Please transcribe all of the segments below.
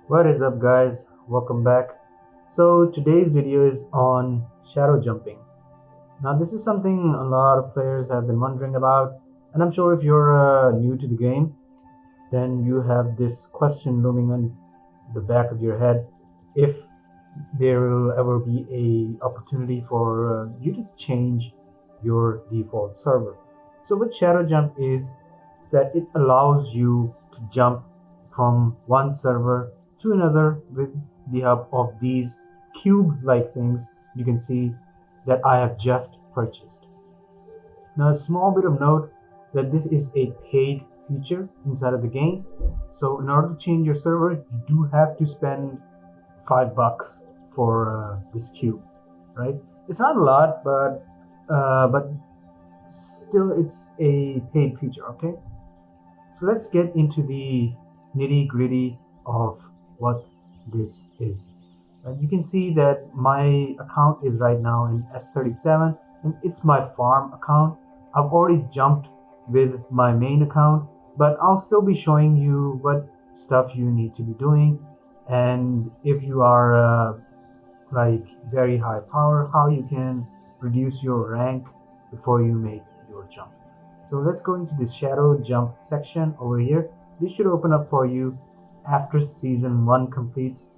What is up, guys? Welcome back. So today's video is on shadow jumping. Now this is something a lot of players have been wondering about, and I'm sure if you're new to the game, then you have this question looming on the back of your head: if there will ever be a opportunity for you to change your default server. So what shadow jump is that it allows you to jump from one server to another with the help of these cube-like things you can see that I have just purchased. Now, a small bit of note that this is a paid feature inside of the game. So in order to change your server, you do have to spend $5 for this cube, right? It's not a lot, but still it's a paid feature. Okay, so let's get into the nitty gritty of what this is. Right? You can see that my account is right now in S37 and it's my farm account. I've already jumped with my main account, but I'll still be showing you what stuff you need to be doing, and if you are like very high power, how you can reduce your rank before you make your jump. So let's go into the shadow jump section over here. This should open up for you after season 1 completes.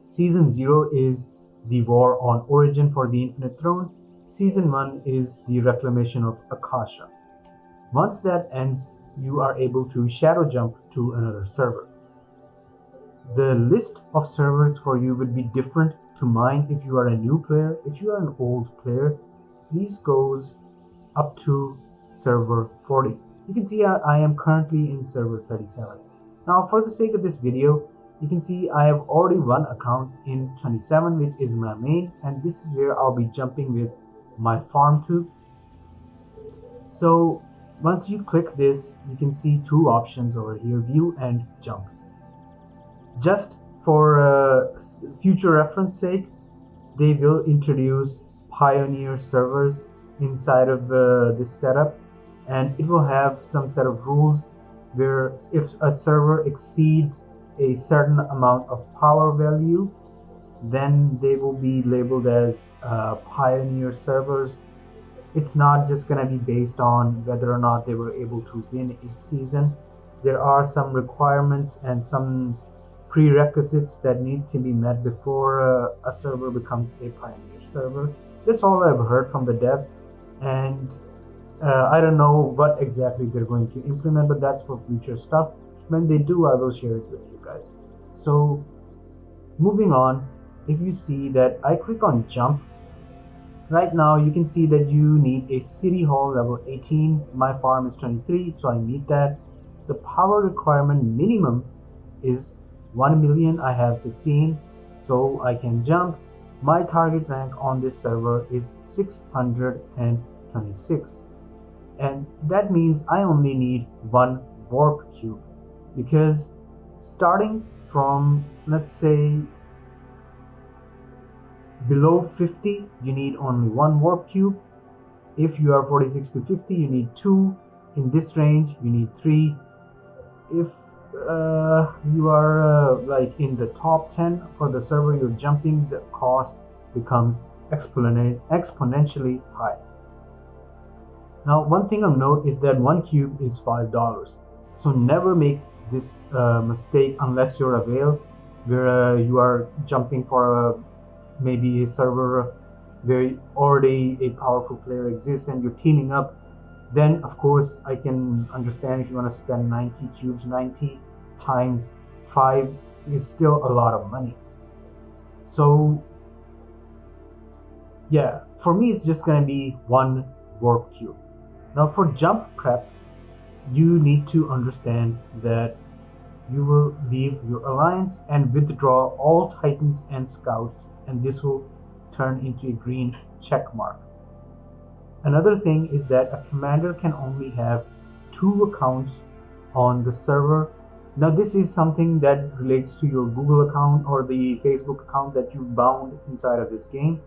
Season 0 is the war on Origin for the Infinite Throne. Season 1 is the reclamation of Akasha. Once that ends, you are able to shadow jump to another server. The list of servers for you would be different to mine if you are a new player. If you are an old player, these goes up to server 40. You can see I am currently in server 37. Now for the sake of this video, you can see I have already one account in 27, which is my main, and this is where I'll be jumping with my farm to. So once you click this, you can see two options over here: view and jump. Just for future reference sake, they will introduce Pioneer servers inside of this setup, and it will have some set of rules where if a server exceeds a certain amount of power value, then they will be labeled as Pioneer servers. It's not just going to be based on whether or not they were able to win a season. There are some requirements and some prerequisites that need to be met before a server becomes a Pioneer server. That's all I've heard from the devs, and I don't know what exactly they're going to implement, but that's for future stuff. When they do, I will share it with you guys. So moving on, if you see that I click on jump, right now you can see that you need a city hall level 18. My farm is 23, so I meet that. The power requirement minimum is 1 million. I have 16, so I can jump. My target rank on this server is 626, and that means I only need one warp cube, because starting from, let's say, below 50 you need only one warp cube. If you are 46 to 50 you need 2. In this range you need 3. If you are like in the top 10 for the server you're jumping, the cost becomes exponentially high. Now one thing of note is that one cube is $5, so never make this mistake unless you're a whale, where you are jumping for maybe a server where already a powerful player exists and you're teaming up. Then of course I can understand if you want to spend 90 cubes. 90 times 5 is still a lot of money. So yeah, for me it's just gonna be one warp cube. Now for jump prep, you need to understand that you will leave your alliance and withdraw all titans and scouts, and this will turn into a green check mark. Another thing is that a commander can only have 2 accounts on the server. Now this is something that relates to your Google account or the Facebook account that you've bound inside of this game.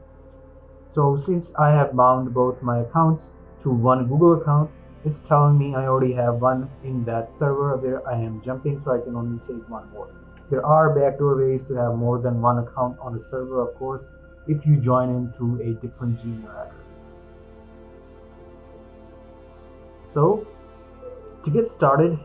So since I have bound both my accounts to one Google account, it's telling me I already have one in that server where I am jumping, so I can only take one more. There are backdoor ways to have more than one account on a server, of course, if you join in through a different Gmail address. So to get started,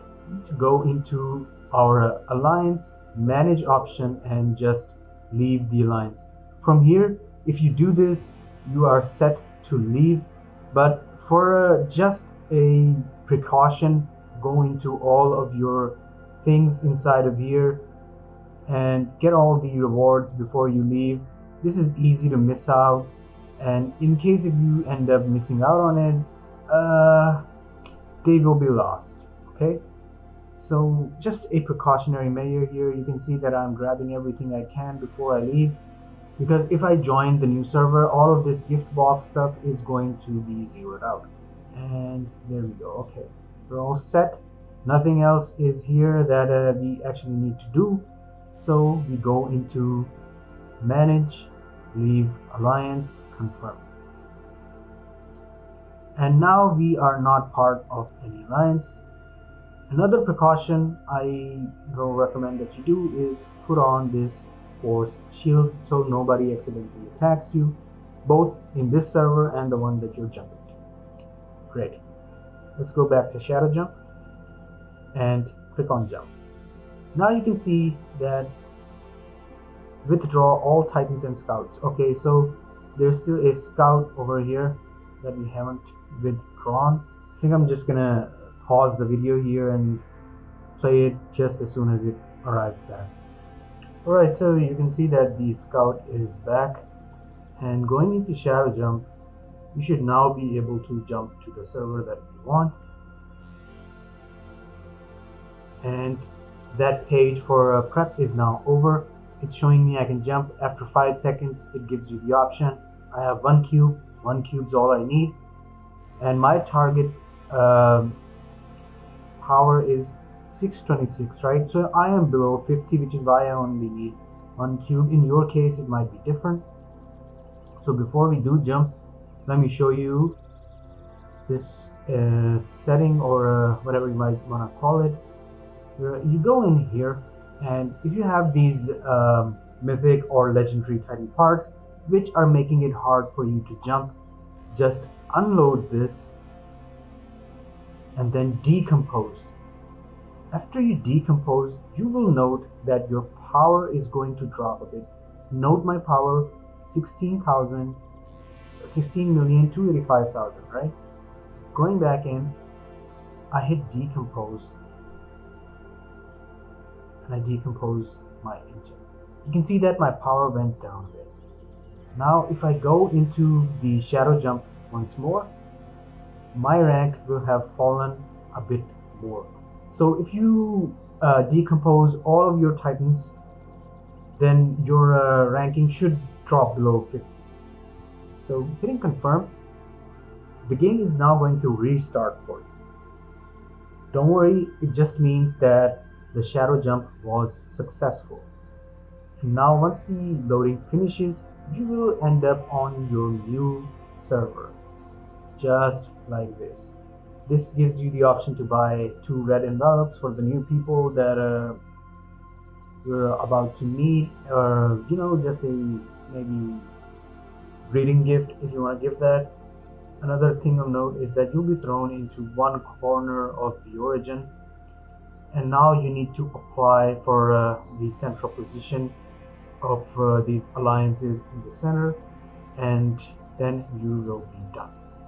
to go into our alliance manage option and just leave the alliance. From here, if you do this, you are set to leave, but for just a precaution, go into all of your things inside of here and get all the rewards before you leave. This is easy to miss out, and in case if you end up missing out on it, they will be lost. Okay, so just a precautionary measure here. You can see that I'm grabbing everything I can before I leave, because if I join the new server, all of this gift box stuff is going to be zeroed out. And there we go. Okay, we're all set. Nothing else is here that we actually need to do. So we go into manage, leave alliance, confirm. And now we are not part of any alliance. Another precaution I will recommend that you do is put on this force shield so nobody accidentally attacks you, both in this server and the one that you're jumping to. Great. Let's go back to Shadow Jump and click on jump. Now you can see that withdraw all titans and scouts. Okay, so there's still a scout over here that we haven't withdrawn. I think I'm just gonna pause the video here and play it just as soon as it arrives back. Alright, so you can see that the scout is back, and going into Shadow Jump, you should now be able to jump to the server that we want. And that page for prep is now over. It's showing me I can jump after 5 seconds. It gives you the option. I have 1 cube. 1 cube's all I need. And my target power is 626, right? So I am below 50, which is why I only need 1 cube. In your case, it might be different. So before we do jump, let me show you this setting, or whatever you might want to call it. You go in here, and if you have these mythic or legendary titan parts which are making it hard for you to jump, just unload this and then decompose. After you decompose, you will note that your power is going to drop a bit. Note my power 16,285,000, right? Going back in, I hit decompose, and I decompose my engine. You can see that my power went down a bit. Now if I go into the Shadow Jump once more, my rank will have fallen a bit more. So if you decompose all of your titans, then your ranking should drop below 50. So hitting confirm, the game is now going to restart for you. Don't worry, it just means that the Shadow Jump was successful. And now once the loading finishes, you will end up on your new server, just like this. This gives you the option to buy 2 red envelopes for the new people that you're about to meet, or just a maybe greeting gift if you want to give that. Another thing of note is that you'll be thrown into one corner of the origin, and now you need to apply for the central position of these alliances in the center, and then you will be done.